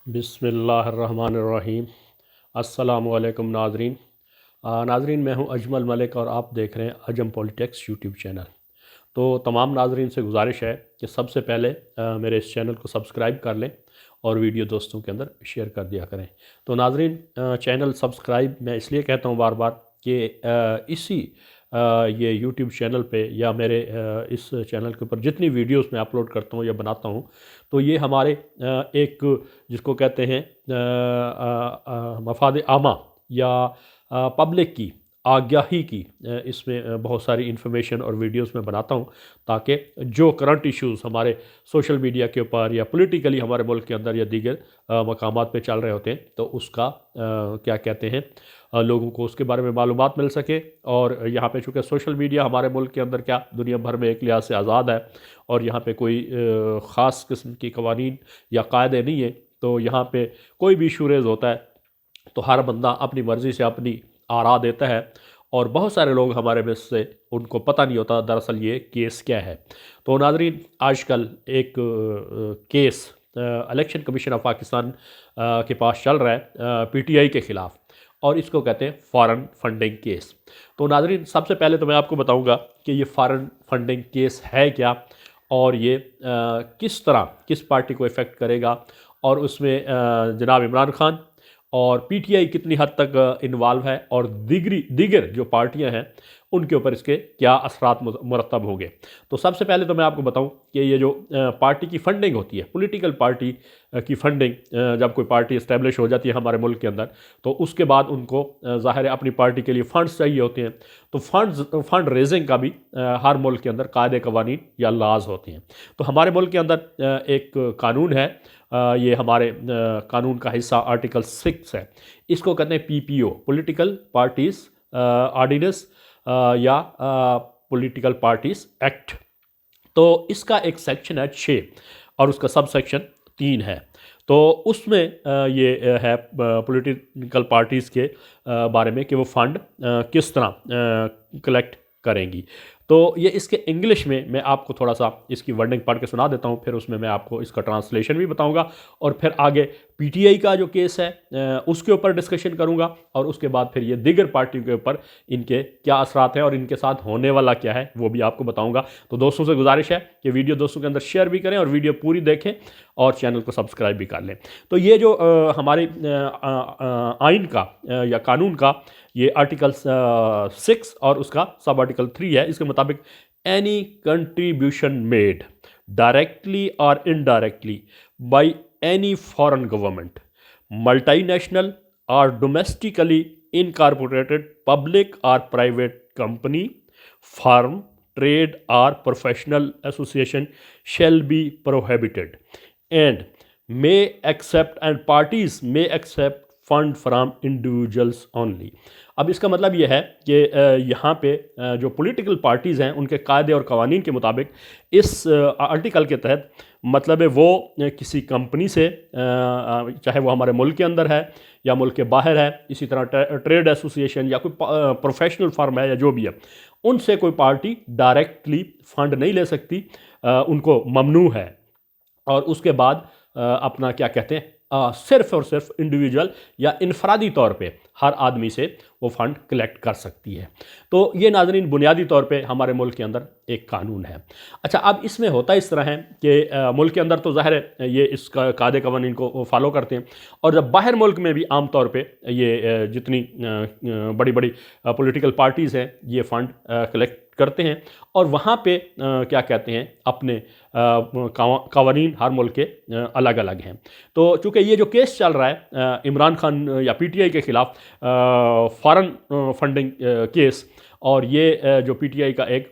बिस्मिल्लाहिर्रहमानिर्रहीम। अस्सलामुअलैकुम नाज़रीन। नाज़रीन, मैं हूं अजमल मलिक और आप देख रहे हैं अजम पॉलिटिक्स यूट्यूब चैनल। तो तमाम नाज़रीन से गुजारिश है कि सबसे पहले मेरे इस चैनल को सब्सक्राइब कर लें और वीडियो दोस्तों के अंदर शेयर कर दिया करें। तो नाज़रीन, चैनल सब्सक्राइब मैं इसलिए कहता हूं बार बार कि इसी ये यूट्यूब चैनल पे या मेरे इस चैनल के ऊपर जितनी वीडियोस मैं अपलोड करता हूँ या बनाता हूँ, तो ये हमारे एक जिसको कहते हैं मफाद आमा या पब्लिक की आगाही की, इसमें बहुत सारी इन्फॉर्मेशन और वीडियोस में बनाता हूँ ताकि जो करंट इश्यूज़ हमारे सोशल मीडिया के ऊपर या पॉलिटिकली हमारे मुल्क के अंदर या दीगर मकामात पे चल रहे होते हैं, तो उसका क्या कहते हैं लोगों को उसके बारे में मालूमात मिल सके। और यहाँ पे चूँकि सोशल मीडिया हमारे मुल्क के अंदर क्या दुनिया भर में एक लिहाज से आज़ाद है और यहाँ पे कोई ख़ास किस्म की कवानीन या कायदे नहीं है, तो यहाँ पे कोई भी इशू रेज़ होता है तो हर बंदा अपनी मर्ज़ी से अपनी आरा देता है और बहुत सारे लोग हमारे में से उनको पता नहीं होता दरअसल ये केस क्या है। तो नाज़रीन, आजकल एक case election commission of Pakistan के पास चल रहा है पीटीआई के ख़िलाफ़, और इसको कहते हैं फॉरेन फंडिंग केस। तो नाज़रीन, सबसे पहले तो मैं आपको बताऊंगा कि ये फॉरेन फंडिंग केस है क्या और ये किस तरह किस पार्टी को इफ़ेक्ट करेगा, और उसमें जनाब इमरान खान और पीटीआई कितनी हद तक इन्वॉल्व है और दीगर जो पार्टियां हैं उनके ऊपर इसके क्या असरात मुरतब होंगे। तो सबसे पहले तो मैं आपको बताऊं कि ये जो पार्टी की फंडिंग होती है, पॉलिटिकल पार्टी की फंडिंग, जब कोई पार्टी इस्टेब्लिश हो जाती है हमारे मुल्क के अंदर, तो उसके बाद उनको ज़ाहिर है अपनी पार्टी के लिए फ़ंड्स चाहिए होते हैं। तो फंड रेजिंग का भी हर मुल्क के अंदर कायदे कवानीन या लाज होते हैं। तो हमारे मुल्क के अंदर एक कानून है, ये हमारे कानून का हिस्सा आर्टिकल 6 है। इसको कहते हैं पीपीओ, पॉलिटिकल पार्टीज ऑर्डिनेंस या पॉलिटिकल पार्टीज एक्ट। तो इसका एक सेक्शन है 6 और उसका सब सेक्शन 3 है। तो उसमें ये है पॉलिटिकल पार्टीज़ के बारे में कि वो फंड किस तरह कलेक्ट करेंगी। तो ये इसके इंग्लिश में मैं आपको थोड़ा सा इसकी वर्डिंग पढ़ के सुना देता हूँ, फिर उसमें मैं आपको इसका ट्रांसलेशन भी बताऊँगा और फिर आगे पीटीआई का जो केस है उसके ऊपर डिस्कशन करूँगा, और उसके बाद फिर ये दीगर पार्टियों के ऊपर इनके क्या असरात हैं और इनके साथ होने वाला क्या है वो भी आपको बताऊँगा। तो दोस्तों से गुजारिश है कि वीडियो दोस्तों के अंदर शेयर भी करें और वीडियो पूरी देखें और चैनल को सब्सक्राइब भी कर लें। तो ये जो हमारे आइन का या कानून का ये आर्टिकल 6 और उसका सब आर्टिकल 3 है, इसके मुताबिक एनी कंट्रीब्यूशन मेड डायरेक्टली और indirectly by any foreign government, multinational और डोमेस्टिकली इनकॉर्पोरेटेड पब्लिक और प्राइवेट कंपनी, फर्म, ट्रेड और professional association shall be prohibited and may accept and parties may accept fund from individuals only. अब इसका मतलब ये है कि यहाँ पे जो पॉलिटिकल पार्टीज़ हैं उनके कायदे और कवानीन के मुताबिक इस आर्टिकल के तहत मतलब है वो किसी कंपनी से, चाहे वो हमारे मुल्क के अंदर है या मुल्क के बाहर है, इसी तरह ट्रेड एसोसिएशन या कोई प्रोफेशनल फर्म है या जो भी है, उनसे कोई पार्टी डायरेक्टली फ़ंड नहीं ले सकती, उनको ममनू है। और उसके बाद अपना क्या कहते हैं सिर्फ और सिर्फ इंडिविजुअल या इनफरादी तौर पे हर आदमी से वो फ़ंड कलेक्ट कर सकती है। तो ये नाज़रीन बुनियादी तौर पे हमारे मुल्क के अंदर एक कानून है। अच्छा, अब इसमें होता इस तरह है कि मुल्क के अंदर तो ज़ाहिर है ये इसका कायदे कवानीन को फॉलो करते हैं, और जब बाहर मुल्क में भी आम तौर पे ये जितनी बड़ी बड़ी पॉलिटिकल पार्टीज़ हैं ये फ़ंड कलेक्ट करते हैं और वहाँ पे क्या कहते हैं अपने कवानीन हर मुल्क के अलग अलग हैं। तो चूँकि ये जो केस चल रहा है इमरान खान या पीटीआई के ख़िलाफ़ फॉरेन फंडिंग केस, और ये जो पीटीआई का एक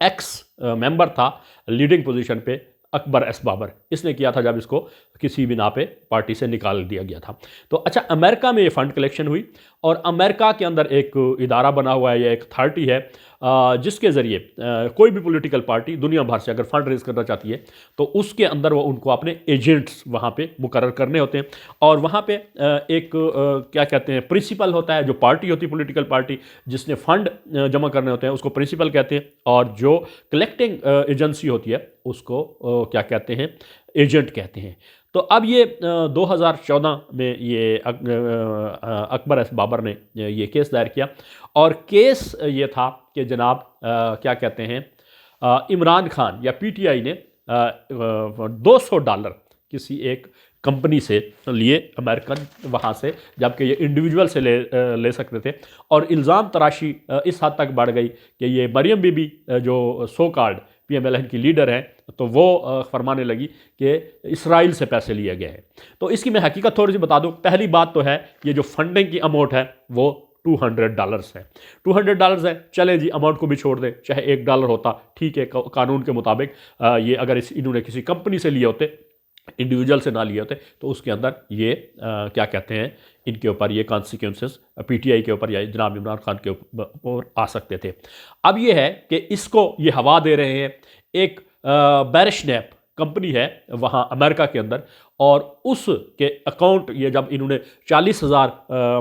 एक्स मेंबर था लीडिंग पोजीशन पे, अकबर एस बाबर, इसने किया था जब इसको किसी भी ना पे पार्टी से निकाल दिया गया था। तो अच्छा, अमेरिका में ये फ़ंड कलेक्शन हुई और अमेरिका के अंदर एक इदारा बना हुआ है या एक अथॉरिटी है जिसके ज़रिए कोई भी पॉलिटिकल पार्टी दुनिया भर से अगर फंड रेज़ करना चाहती है तो उसके अंदर वो उनको अपने एजेंट्स वहाँ पे मुकर्रर करने होते हैं, और वहाँ पे एक क्या कहते हैं प्रिंसिपल होता है, जो पार्टी होती है पॉलिटिकल पार्टी जिसने फ़ंड जमा करने होते हैं उसको प्रिंसिपल कहते हैं, और जो कलेक्टिंग एजेंसी होती है उसको क्या कहते हैं एजेंट कहते हैं। तो अब ये 2014 में ये अकबर एस बाबर ने ये केस दायर किया, और केस ये था कि जनाब क्या कहते हैं, इमरान खान या पीटीआई ने $200 किसी एक कंपनी से लिए, अमेरिकन वहाँ से, जबकि ये इंडिविजुअल से ले सकते थे। और इल्ज़ाम तराशी इस हद तक बढ़ गई कि ये मरियम बीबी जो सो कॉल्ड PMLN की लीडर हैं, तो वो फरमाने लगी कि इसराइल से पैसे लिए गए हैं। तो इसकी मैं हकीकत थोड़ी सी बता दूं। पहली बात तो है ये जो फंडिंग की अमाउंट है वो $200 है। $200 है, चले जी अमाउंट को भी छोड़ दें, चाहे $1 होता ठीक है, कानून के मुताबिक ये अगर इन्होंने किसी कंपनी से लिए होते, इंडिविजुअल से ना लिए होते, तो उसके अंदर ये क्या कहते हैं, इनके ऊपर ये कॉन्सिक्वेंसेस पीटीआई के ऊपर या जनाब इमरान खान के ऊपर आ सकते थे। अब ये है कि इसको ये हवा दे रहे हैं, एक बैरिशनैप कंपनी है वहाँ अमेरिका के अंदर, और उसके अकाउंट ये जब इन्होंने 40,000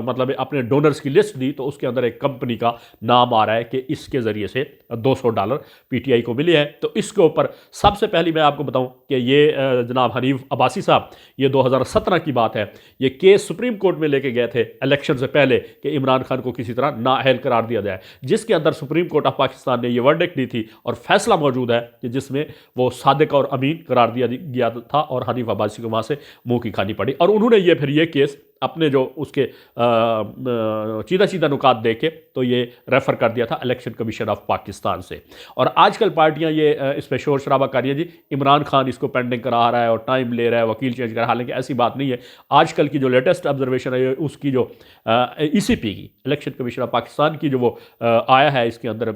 मतलब अपने डोनर्स की लिस्ट दी, तो उसके अंदर एक कंपनी का नाम आ रहा है कि इसके ज़रिए से $200 पीटीआई को मिले हैं। तो इसके ऊपर सबसे पहले मैं आपको बताऊं कि ये जनाब हनीफ अब्बासी साहब, ये 2017 की बात है, ये केस सुप्रीम कोर्ट में लेके गए थे इलेक्शन से पहले कि इमरान खान को किसी तरह नाअहल करार दिया जाए, जिसके अंदर सुप्रीम कोर्ट ऑफ पाकिस्तान ने ये वर्डिक्ट दी थी और फैसला मौजूद है कि जिसमें वो सादिक और अमीन करार दिया गया था, और हनीफ अब्बासी को वहाँ से मुंह की खानी पड़ी। और उन्होंने ये फिर ये केस अपने जो उसके सीधा सीधा नुकात देके तो ये रेफ़र कर दिया था इलेक्शन कमीशन ऑफ पाकिस्तान से। और आजकल पार्टियां ये इस पर शोर शराबा कर रही है जी, इमरान खान इसको पेंडिंग करा रहा है और टाइम ले रहा है, वकील चेंज कर रहा है। हालांकि ऐसी बात नहीं है। आजकल की जो लेटेस्ट ऑब्जर्वेशन है उसकी जो ECP की, इलेक्शन कमीशन ऑफ पाकिस्तान की जो वो आया है इसके अंदर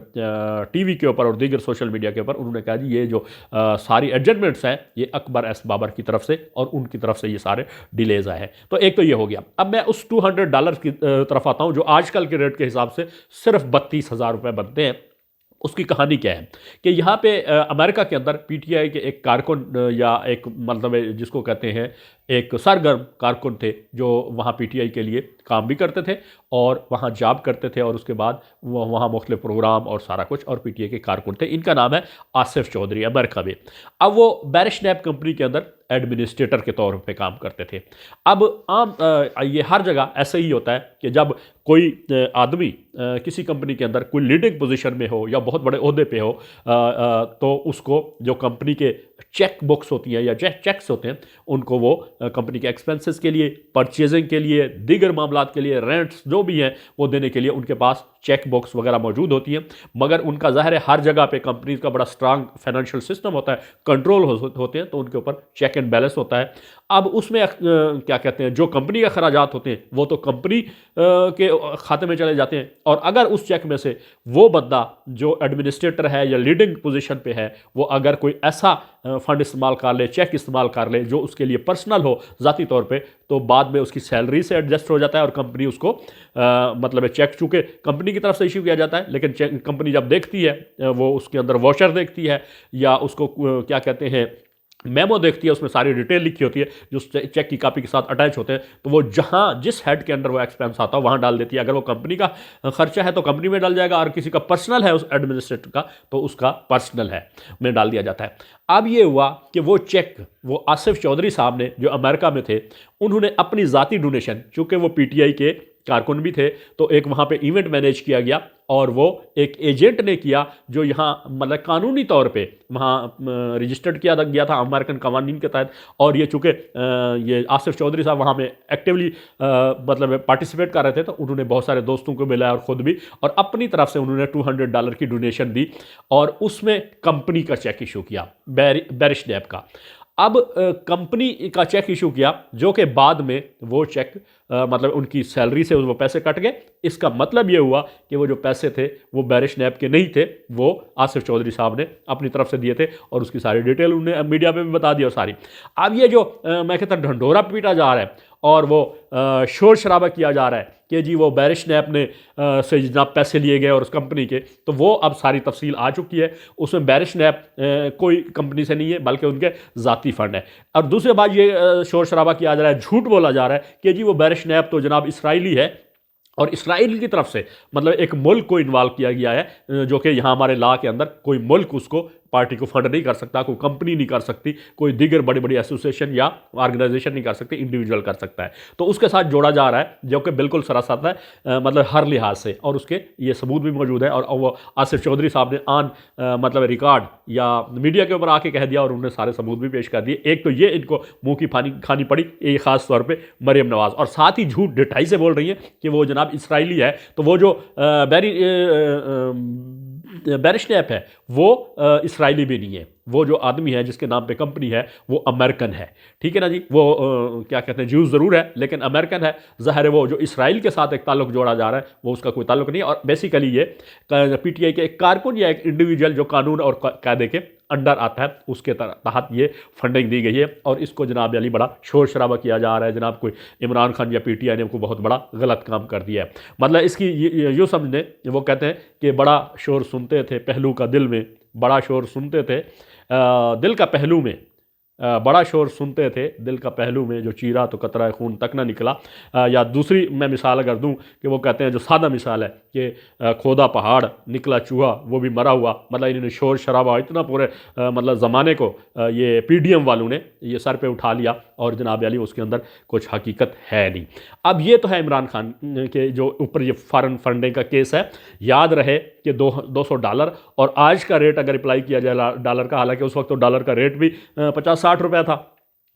TV के ऊपर और दीगर सोशल मीडिया के ऊपर, उन्होंने कहा जी ये जो सारी एडजमेंट्स हैं ये अकबर एस बाबर की तरफ से और उनकी तरफ से ये सारे डिलेज आए हैं। तो एक तो ये हो गया। अब मैं उस $200 की तरफ आता हूं जो आजकल के रेट के हिसाब से सिर्फ 32,000 रुपये बनते हैं। उसकी कहानी क्या है कि यहाँ पे अमेरिका के अंदर पीटीआई के एक कारकुन या एक मतलब जिसको कहते हैं एक सरगर्म कारकुन थे, जो वहाँ पीटीआई के लिए काम भी करते थे और वहाँ जॉब करते थे, और उसके बाद वो वहाँ मुख्तलिफ प्रोग्राम और सारा कुछ, और पीटीआई के कारकुन थे। इनका नाम है आसिफ चौधरी, अमेरिका में। अब वो बैरिशनैप कंपनी के अंदर एडमिनिस्ट्रेटर के तौर पे काम करते थे। अब आम ये हर जगह ऐसा ही होता है कि जब कोई आदमी किसी कंपनी के अंदर कोई लीडिंग पोजीशन में हो या बहुत बड़े ओहदे पे हो, तो उसको जो कंपनी के चेक बुक्स होती हैं या चेक्स होते हैं, उनको वो कंपनी के एक्सपेंसेस के लिए, परचेजिंग के लिए, दीगर मामलात के लिए, रेंट्स जो भी हैं वो देने के लिए उनके पास चेक बुक्स वगैरह मौजूद होती हैं। मगर उनका ज़ाहिर है हर जगह पे कंपनीज का बड़ा स्ट्रांग फाइनेंशियल सिस्टम होता है, कंट्रोल होते हैं, तो उनके ऊपर चेक एंड बैलेंस होता है। अब उसमें क्या कहते हैं, जो कंपनी के अखराजात होते हैं वो तो कंपनी के खाते में चले जाते हैं, और अगर उस चेक में से वो बंदा जो एडमिनिस्ट्रेटर है या लीडिंग पोजीशन पे है, वो अगर कोई ऐसा फंड इस्तेमाल कर ले, चेक इस्तेमाल कर ले जो उसके लिए पर्सनल हो ज़ाती तौर पे, तो बाद में उसकी सैलरी से एडजस्ट हो जाता है और कंपनी उसको मतलब चेक चूँकि कंपनी की तरफ से इशू किया जाता है, लेकिन कंपनी जब देखती है वो उसके अंदर वॉचर देखती है या उसको क्या कहते हैं मेमो देखती है, उसमें सारी डिटेल लिखी होती है जो चेक की कॉपी के साथ अटैच होते हैं, तो वो जहां जिस हेड के अंडर वो एक्सपेंस आता है वहां डाल देती है। अगर वो कंपनी का खर्चा है तो कंपनी में डाल जाएगा, और किसी का पर्सनल है उस एडमिनिस्ट्रेटर का तो उसका पर्सनल है में डाल दिया जाता है। अब ये हुआ कि वो चेक वो आसिफ चौधरी साहब ने जो अमेरिका में थे, उन्होंने अपनी ज़ाती डोनेशन, चूँकि वो पीटीआई के कारकुन भी थे, तो एक वहाँ पे इवेंट मैनेज किया गया और वो एक एजेंट ने किया जो यहाँ मतलब कानूनी तौर पे वहाँ रजिस्टर्ड किया गया था अमेरिकन कवानीन के तहत। और ये चूँकि ये आसिफ चौधरी साहब वहाँ में एक्टिवली मतलब पार्टिसिपेट कर रहे थे, तो उन्होंने बहुत सारे दोस्तों को मिलाया और ख़ुद भी, और अपनी तरफ से उन्होंने $200 की डोनेशन दी और उसमें कंपनी का चेक इशू किया, बैरिशनैप का। अब कंपनी का चेक इशू किया जो कि बाद में वो चेक मतलब उनकी सैलरी से वो पैसे कट गए। इसका मतलब ये हुआ कि वो जो पैसे थे वो बैरिशनैप के नहीं थे, वो आसिफ चौधरी साहब ने अपनी तरफ से दिए थे, और उसकी सारी डिटेल उन्होंने मीडिया में भी बता दी और सारी। अब ये जो मैं कहता ढंढोरा पीटा जा रहा है और वो शोर शराबा किया जा रहा है कि जी वो बैरिशनैप ने से जनाब पैसे लिए गए और उस कंपनी के, तो वो अब सारी तफसील आ चुकी है। उसमें बैरिशनैप कोई कंपनी से नहीं है बल्कि उनके ज़ाती फ़ंड है। और दूसरी बात ये शोर शराबा किया जा रहा है, झूठ बोला जा रहा है कि जी वो बैरिशनैप तो जनाब इसराइली है, और इसराइल की तरफ से मतलब एक मुल्क को इन्वॉल्व किया गया है जो कि यहाँ हमारे लॉ के अंदर कोई मुल्क उसको पार्टी को फंड नहीं कर सकता, कोई कंपनी नहीं कर सकती, कोई दीगर बड़ी बड़ी एसोसिएशन या ऑर्गेनाइजेशन नहीं कर सकती, इंडिविजुअल कर सकता है। तो उसके साथ जोड़ा जा रहा है, जो कि बिल्कुल सरासत है, मतलब हर लिहाज से, और उसके ये सबूत भी मौजूद है। और वो आसिफ चौधरी साहब ने मतलब रिकॉर्ड या मीडिया के ऊपर आके कह दिया और उन्होंने सारे सबूत भी पेश कर दिए। एक तो ये इनको मुंह की खानी पड़ी, एक खास तौर पे मरियम नवाज, और साथ ही झूठ ढिठाई से बोल रही है कि वो जनाब इसराइली है। तो वो जो बैरिस्टेप है वो इसराइली भी नहीं है, वो जो आदमी है जिसके नाम पे कंपनी है वो अमेरिकन है, ठीक है ना जी। वो क्या कहते हैं, ज्यूज ज़रूर है लेकिन अमेरिकन है। ज़ाहिर है वो जो इसराइल के साथ एक ताल्लुक जोड़ा जा रहा है वो उसका कोई ताल्लुक नहीं है। और बेसिकली ये पीटीआई के एक कारकुन या एक इंडिविजुअल जो कानून और कायदे के अंडर आता है उसके तहत ये फंडिंग दी गई है। और इसको जनाब अली बड़ा शोर शराबा किया जा रहा है, जनाब कोई इमरान खान या पीटीआई ने कोई बहुत बड़ा गलत काम कर दिया है। मतलब इसकी यूँ समझने, वो कहते हैं कि बड़ा शोर सुनते थे पहलू का दिल में, बड़ा शोर सुनते थे दिल का पहलू में, बड़ा शोर सुनते थे दिल का पहलू में, जो चीरा तो कतरा खून तक ना निकला। या दूसरी मैं मिसाल अगर दूं कि वो कहते हैं, जो सादा मिसाल है कि खोदा पहाड़ निकला चूहा वो भी मरा हुआ। मतलब इन्होंने शोर शराबा इतना पूरे मतलब ज़माने को ये पीडीएम वालों ने ये सर पे उठा लिया और जनाब अली उसके अंदर कुछ हकीकत है नहीं। अब ये तो है इमरान खान के जो ऊपर ये फॉरेन फंडिंग का केस है। याद रहे कि $200 और आज का रेट अगर अप्लाई किया जाए डॉलर का, हालांकि उस वक्त तो डॉलर का रेट भी 50-60 रुपया था,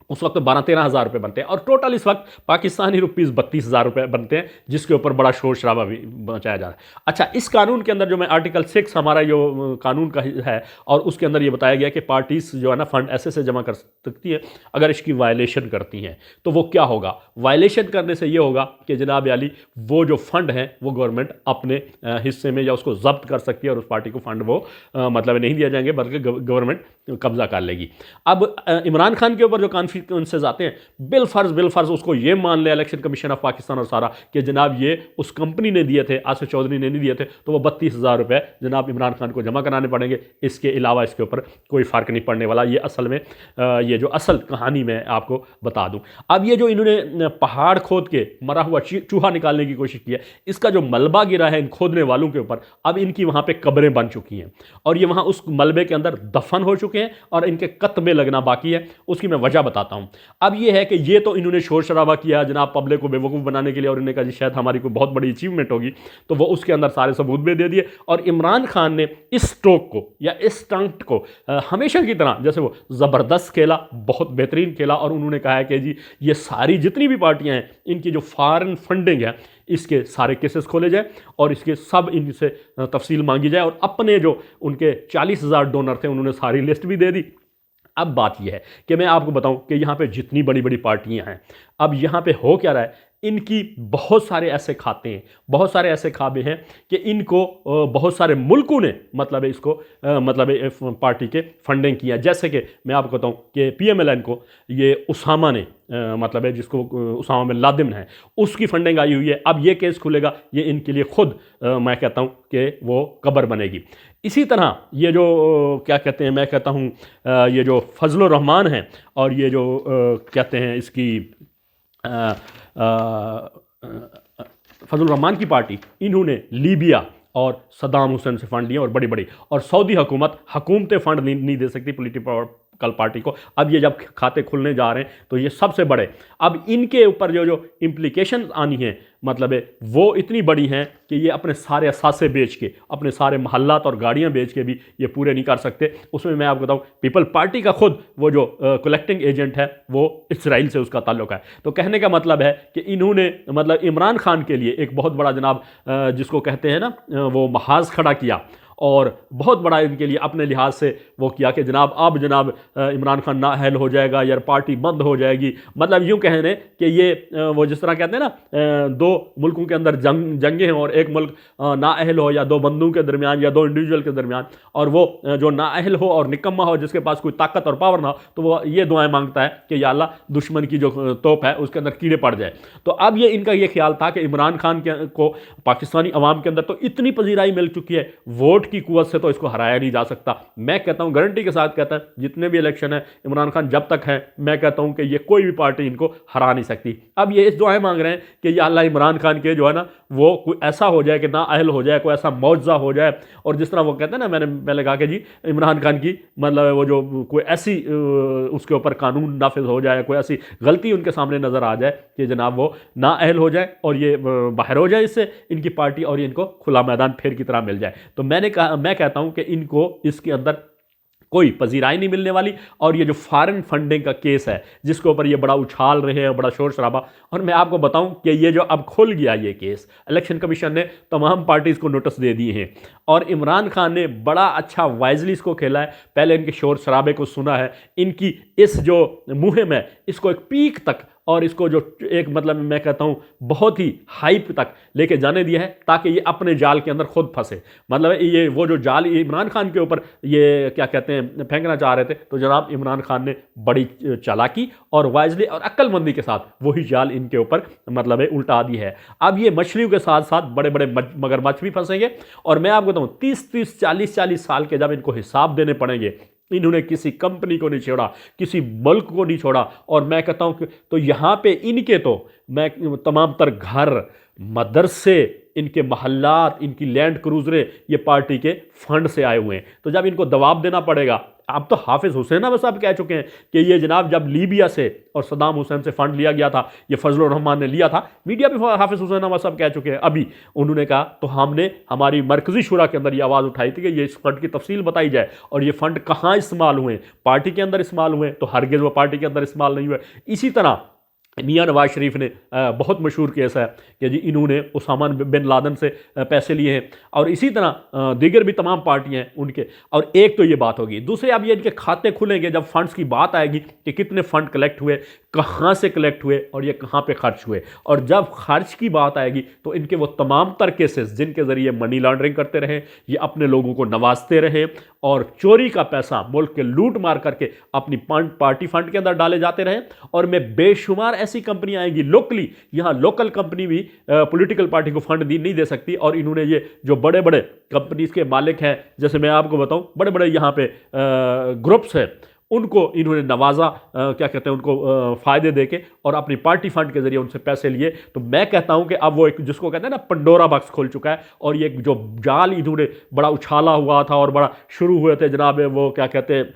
उस वक्त 12-13 हज़ार रुपये बनते हैं, और टोटल इस वक्त पाकिस्तानी रुपीज़ 32,000 रुपये बनते हैं, जिसके ऊपर बड़ा शोर शराबा भी मचाया जा रहा है। अच्छा, इस कानून के अंदर जो मैं आर्टिकल 6 हमारा जो कानून का है, और उसके अंदर ये बताया गया कि पार्टीज जो है ना फंड ऐसे जमा कर सकती है अगर इसकी वायलेशन करती हैं। तो वो क्या होगा, वायलेशन करने से ये होगा कि जनाब अली वो जो फंड है वो गवर्नमेंट अपने हिस्से में या उसको जब्त कर सकती है और उस पार्टी को फंड वो मतलब नहीं दिया जाएंगे बल्कि गवर्नमेंट कब्जा कर लेगी। अब इमरान खान के ऊपर जो कॉन्फ्लिक्टेंसेस आते हैं, बिलफर्ज उसको ये मान ले इलेक्शन कमीशन ऑफ पाकिस्तान और सारा कि जनाब ये उस कंपनी ने दिए थे, आसिफ चौधरी ने नहीं दिए थे, तो वो 32,000 रुपये जनाब इमरान खान को जमा कराने पड़ेंगे। इसके अलावा इसके ऊपर कोई फ़र्क नहीं पड़ने वाला। ये असल में ये जो असल कहानी मैं आपको बता दूं। अब ये जो इन्होंने पहाड़ खोद के मरा हुआ चूहा निकालने की कोशिश की है, इसका जो मलबा गिरा है इन खोदने वालों के ऊपर, अब इनकी वहाँ पर कब्रें बन चुकी हैं और ये वहाँ उस मलबे के अंदर दफन हो चुके हैं और इनके कत्मे लगना बाकी है। उसकी मैं वजह बताता हूं। अब यह है कि ये तो इन्होंने शोर शराबा किया जनाब पब्लिक को बेवकूफ़ बनाने के लिए, और इन्होंने कहा जी शायद हमारी कोई बहुत बड़ी अचीवमेंट होगी, तो वो उसके अंदर सारे सबूत भी दे दिए। और इमरान खान ने इस स्ट्रोक को या इस स्टंट को हमेशा की तरह जैसे वो ज़बरदस्त खेला, बहुत बेहतरीन खेला, और उन्होंने कहा है कि जी ये सारी जितनी भी पार्टियां हैं इनकी जो फॉरेन फंडिंग है इसके सारे केसेस खोले जाए और इसके सब इनसे तफसील मांगी जाए, और अपने जो उनके 40,000 डोनर थे उन्होंने सारी लिस्ट भी दे दी। अब बात यह है कि मैं आपको बताऊं कि यहाँ पे जितनी बड़ी बड़ी पार्टियां हैं, अब यहाँ पे हो क्या रहा है, इनकी बहुत सारे ऐसे खाते हैं, बहुत सारे ऐसे खाबे हैं कि इनको बहुत सारे मुल्कों ने मतलब इसको मतलब पार्टी के फंडिंग किया। जैसे कि मैं आपको बताऊं कि PMLN को ये उसामा ने मतलब है जिसको उसामा बिन लादेन है उसकी फंडिंग आई हुई है। अब ये केस खुलेगा, ये इनके लिए खुद मैं कहता हूं कि वो कब्र बनेगी। इसी तरह ये जो क्या कहते हैं, मैं कहता हूं ये जो फजलुर रहमान है और ये जो कहते हैं इसकी फजलुर रहमान की पार्टी, इन्होंने लीबिया और सद्दाम हुसैन से फंड लिए और बड़ी बड़ी, और सऊदी हुकूमतें फंड नहीं दे सकती पॉलिटिकल पार्टी को। अब ये जब खाते खुलने जा रहे हैं तो ये सबसे बड़े, अब इनके ऊपर जो इम्प्लीकेशन आनी है मतलब है वो इतनी बड़ी हैं कि ये अपने सारे असासे बेच के, अपने सारे महल्लात और गाड़ियां बेच के भी ये पूरे नहीं कर सकते। उसमें मैं आपको बताऊं पीपल पार्टी का खुद वो जो कलेक्टिंग एजेंट है वो इसराइल से उसका ताल्लुक है। तो कहने का मतलब है कि इन्होंने मतलब इमरान खान के लिए एक बहुत बड़ा जनाब जिसको कहते हैं ना वो महाज खड़ा किया और बहुत बड़ा इनके लिए अपने लिहाज से वो किया कि जनाब अब जनाब इमरान खान नाअहल हो जाएगा या पार्टी बंद हो जाएगी। मतलब यूँ कहने कि ये वो जिस तरह कहते हैं ना दो मुल्कों के अंदर जंगें हैं और एक मुल्क नाअहल हो, या दो बंदों के दरमियान या दो इंडिविजुअल के दरमियान, और वो जो नाअहल हो और निकम्मा हो जिसके पास कोई ताकत और पावर ना हो, तो वो ये दुआएं मांगता है कि या अल्लाह दुश्मन की जो तोप है उसके अंदर कीड़े पड़ जाए। तो अब ये इनका ये ख्याल था कि इमरान खान को पाकिस्तानी अवाम के अंदर तो इतनी पजीराई मिल चुकी है, वोट की कुव्वत से तो इसको हराया नहीं जा सकता। मैं कहता हूं, गारंटी के साथ कहता है, जितने भी इलेक्शन है इमरान खान जब तक है, मैं कहता हूं कि ये कोई भी पार्टी इनको हरा नहीं सकती। अब ये इस दुआएं मांग रहे हैं कि या अल्लाह इमरान खान के जो है ना वो कोई ऐसा हो जाए कि ना अहल हो जाए, कोई ऐसा मौजज़ा हो जाए, और जिस तरह वो कहते हैं ना, मैंने पहले कहा कि जी इमरान खान की मतलब वो जो कोई ऐसी उसके ऊपर कानून नाफिज हो जाए, कोई ऐसी गलती उनके सामने नज़र आ जाए कि जनाब वो ना अहल हो जाए और ये बाहर हो जाए इससे इनकी पार्टी, और ये इनको खुला मैदान फेर की तरह मिल जाए। तो मैं कहता हूं कि इनको इसके अंदर कोई पजीराई नहीं मिलने वाली। और ये जो फॉरेन फंडिंग का केस है जिसके ऊपर ये बड़ा उछाल रहे हैं, बड़ा शोर शराबा, और मैं आपको बताऊं कि ये जो अब खुल गया ये केस, इलेक्शन कमीशन ने तमाम पार्टीज़ को नोटिस दे दिए हैं, और इमरान खान ने बड़ा अच्छा वाइजली इसको खेला है। पहले इनके शोर शराबे को सुना है, इनकी इस जो मुहिम है इसको एक पीक तक, और इसको जो एक मतलब मैं कहता हूं बहुत ही हाइप तक लेके जाने दिया है, ताकि ये अपने जाल के अंदर खुद फंसे। मतलब ये वो जो जाल इमरान खान के ऊपर ये क्या कहते हैं फेंकना चाह रहे थे, तो जनाब इमरान खान ने बड़ी चालाकी और वाइजली और अक्लमंदी के साथ वही जाल इनके ऊपर मतलब उल्टा दी है। अब ये मछलियों के साथ साथ बड़े बड़े मगरमच्छ भी फंसेंगे, और मैं आपको बताऊं 30-30 40-40 साल के जब इनको हिसाब देने पड़ेंगे, इन्होंने किसी कंपनी को नहीं छोड़ा, किसी मुल्क को नहीं छोड़ा, और मैं कहता हूं कि तो यहां पे इनके तो मैं तमाम तर घर, मदरसे, इनके महल्लात, इनकी लैंड क्रूजरें ये पार्टी के फंड से आए हुए हैं। तो जब इनको दबाव देना पड़ेगा, अब तो हाफिज हुसैन बस आप कह चुके हैं कि ये जनाब जब लीबिया से और सदाम हुसैन से फंड लिया गया था, ये फजलुर रहमान ने लिया था, मीडिया पे हाफिज हुसैन बस आप कह चुके हैं। अभी उन्होंने कहा तो हमने हमारी मरकजी शुरा के अंदर ये आवाज़ उठाई थी कि ये इस फंड की तफसील बताई जाए, और ये फंड कहाँ इस्तेमाल हुए, पार्टी के अंदर इस्तेमाल हुए, तो हरगिज़ वो पार्टी के अंदर इस्तेमाल नहीं हुए। इसी तरह मियां नवाज शरीफ ने बहुत मशहूर केस है कि जी इन्होंने उसामा बिन लादेन से पैसे लिए हैं, और इसी तरह दीगर भी तमाम पार्टियां हैं उनके। और एक तो ये बात होगी, दूसरे अब ये इनके खाते खुलेंगे जब फंड्स की बात आएगी कि कितने फंड कलेक्ट हुए, कहाँ से कलेक्ट हुए, और ये कहाँ पे खर्च हुए। और जब खर्च की बात आएगी तो इनके वो तमाम तर केसेस जिनके ज़रिए मनी लॉन्ड्रिंग करते रहे, ये अपने लोगों को नवाजते रहे, और चोरी का पैसा मुल्क के लूट मार करके अपनी पार्टी फंड के अंदर डाले जाते रहे। और मैं बेशुमार ऐसी कंपनियां आएंगी लोकली, यहां लोकल कंपनी भी पॉलिटिकल पार्टी को फंड नहीं दे सकती, और इन्होंने ये जो बड़े बड़े कंपनीज के मालिक हैं, जैसे मैं आपको बताऊं बड़े बड़े यहां पे ग्रुप्स हैं, उनको इन्होंने नवाजा, क्या कहते हैं उनको फ़ायदे देके, और अपनी पार्टी फंड के जरिए उनसे पैसे लिए। तो मैं कहता हूं कि अब वो एक जिसको कहते हैं ना पंडोरा बॉक्स खुल चुका है, और ये जो जाल इन्होंने बड़ा उछाला हुआ था और बड़ा शुरू हुए थे जनाब वो क्या कहते हैं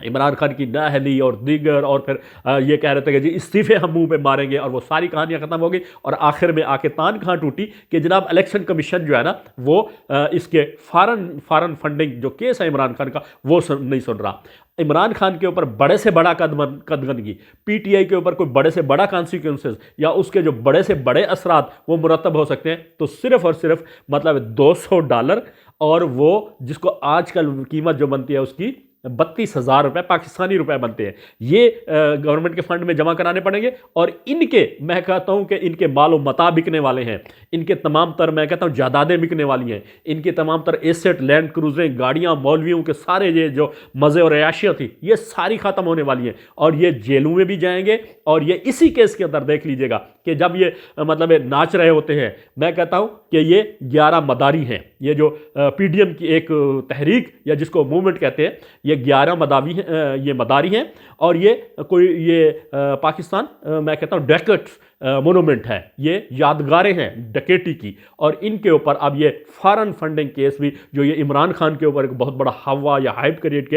इमरान खान की नाअहली और दीगर, और फिर ये कह रहे थे कि जी इस्तीफे हम मुंह पे मारेंगे, और वो सारी कहानियां खत्म हो गई, और आखिर में आके तान कहाँ टूटी कि जनाब इलेक्शन कमीशन जो है ना वो इसके फॉरेन फंडिंग जो केस है इमरान खान का वो नहीं सुन रहा। इमरान खान के ऊपर बड़े से बड़ा कदगनगी, पीटीआई के ऊपर कोई बड़े से बड़ा कॉन्सिक्वेंसेस या उसके जो बड़े से बड़े असरात वो मुरतब हो सकते हैं, तो सिर्फ और सिर्फ मतलब $200, और वो जिसको आजकल कीमत जो बनती है उसकी 32,000 रुपये पाकिस्तानी रुपए बनते हैं, ये गवर्नमेंट के फंड में जमा कराने पड़ेंगे। और इनके मैं कहता हूं कि इनके मालो मता बिकने वाले हैं, इनके तमाम तर मैं कहता हूं जायदादें बिकने वाली हैं, इनके तमाम तर एसेट, लैंड क्रूजरें, गाड़ियां, मौलवियों के सारे ये जो मज़े और अयाशियाँ थी ये सारी ख़त्म होने वाली हैं, और ये जेलों में भी जाएंगे। और ये इसी केस के अंदर देख लीजिएगा कि जब ये मतलब ये नाच रहे होते हैं, मैं कहता हूं कि ये 11 मदारी हैं, ये जो पीडीएम की एक तहरीक या जिसको मूवमेंट कहते हैं, ये 11 ये मदारी हैं, और ये कोई ये पाकिस्तान मैं कहता हूँ डेकेट्स मोनूमेंट है, ये यादगारें हैं डकैती की। और इनके ऊपर अब ये फॉरेन फंडिंग केस भी जो ये इमरान खान के ऊपर एक बहुत बड़ा हवा या हाइप क्रिएट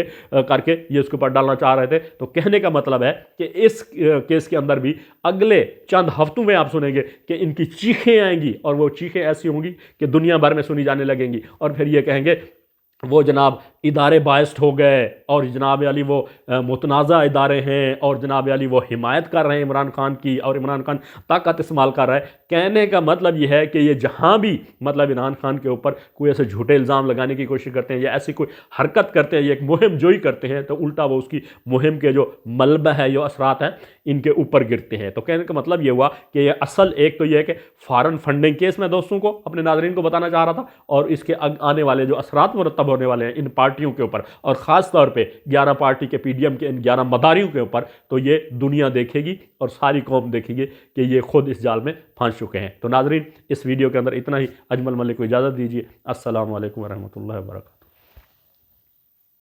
करके ये उसके ऊपर डालना चाह रहे थे। तो कहने का मतलब है कि इस केस के अंदर भी अगले चंद हफ्तों में आप सुनेंगे कि इनकी चीखें आएंगी, और वो चीखें ऐसी होंगी कि दुनिया भर में सुनी जाने लगेंगी, और फिर ये कहेंगे वो जनाब इदारे बायस्ड हो गए, और जनाब अली वो मुतनाज़ा इदारे हैं, और जनाब अली वो हिमायत कर रहे हैं इमरान खान की, और इमरान खान ताकत इस्तेमाल कर रहा है। कहने का मतलब ये है कि ये जहाँ भी मतलब इमरान खान के ऊपर कोई ऐसे झूठे इल्ज़ाम लगाने की कोशिश करते हैं या ऐसी कोई हरकत करते हैं, ये एक मुहिम जोई करते हैं, तो उल्टा वो उसकी मुहिम के जो मलबा है, जो असरात हैं, इनके ऊपर गिरते हैं। तो कहने का मतलब ये हुआ कि ये असल एक तो ये है कि फॉरेन फंडिंग केस मैं दोस्तों को, अपने नाज़रीन को बताना चाह रहा था, और इसके आने वाले जो असरात मुरतब होने वाले हैं इन पार्टियों के ऊपर, और ख़ास तौर पे 11 पार्टी के पीडीएम के इन 11 मदारियों के ऊपर, तो ये दुनिया देखेगी और सारी कौम देखेगी कि ये खुद इस जाल में फंस चुके हैं। तो नाज़रीन इस वीडियो के अंदर इतना ही। अजमल मलिक को इजाज़त दीजिए। अस्सलामु अलैकुम वरहमतुल्लाहि वबरकातुहू।